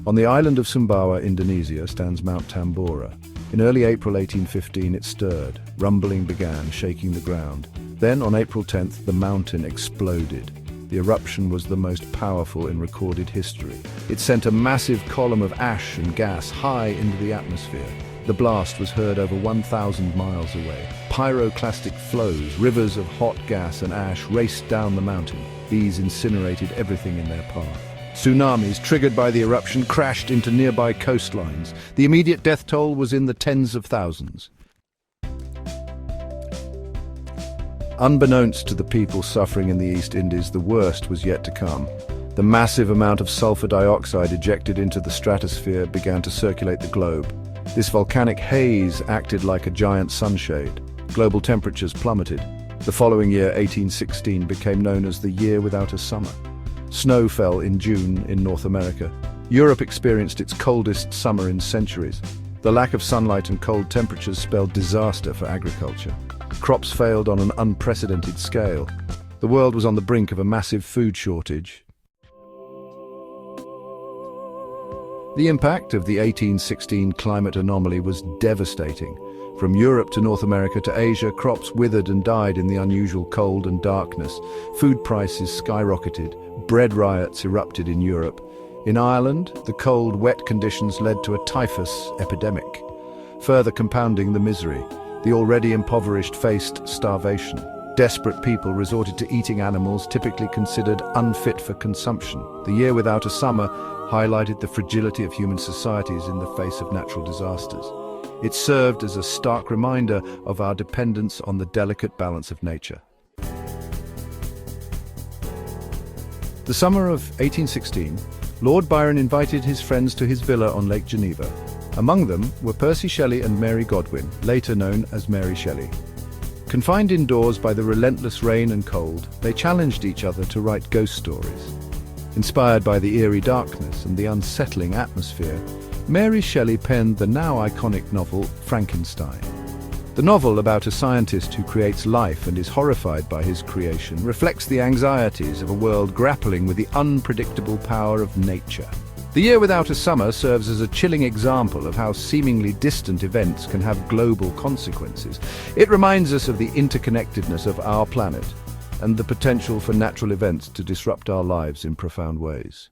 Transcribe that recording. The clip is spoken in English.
On the island of Sumbawa, Indonesia, stands Mount Tambora. In early April 1815 it stirred. Rumbling began, shaking the ground. Then, on April 10th, the mountain exploded. The eruption was the most powerful in recorded history. It sent a massive column of ash and gas high into the atmosphere. The blast was heard over 1,000 miles away. Pyroclastic flows, rivers of hot gas and ash, raced down the mountain. These incinerated everything in their path. Tsunamis triggered by the eruption crashed into nearby coastlines. The immediate death toll was in the tens of thousands. Unbeknownst to the people suffering in the East Indies, the worst was yet to come. The massive amount of sulfur dioxide ejected into the stratosphere began to circulate the globe. This volcanic haze acted like a giant sunshade. Global temperatures plummeted. The following year, 1816, became known as the year without a summer. Snow fell in June in North America. Europe experienced its coldest summer in centuries. The lack of sunlight and cold temperatures spelled disaster for agriculture. Crops failed on an unprecedented scale. The world was on the brink of a massive food shortage. The impact of the 1816 climate anomaly was devastating. From Europe to North America to Asia, crops withered and died in the unusual cold and darkness. Food prices skyrocketed. Bread riots erupted in Europe. In Ireland, the cold, wet conditions led to a typhus epidemic, further compounding the misery. The already impoverished faced starvation. Desperate people resorted to eating animals typically considered unfit for consumption. The year without a summer highlighted the fragility of human societies in the face of natural disasters. It served as a stark reminder of our dependence on the delicate balance of nature. The summer of 1816, Lord Byron invited his friends to his villa on Lake Geneva. Among them were Percy Shelley and Mary Godwin, later known as Mary Shelley. Confined indoors by the relentless rain and cold, they challenged each other to write ghost stories. Inspired by the eerie darkness and the unsettling atmosphere, Mary Shelley penned the now iconic novel Frankenstein. The novel, about a scientist who creates life and is horrified by his creation, reflects the anxieties of a world grappling with the unpredictable power of nature. The Year Without a Summer serves as a chilling example of how seemingly distant events can have global consequences. It reminds us of the interconnectedness of our planet and the potential for natural events to disrupt our lives in profound ways.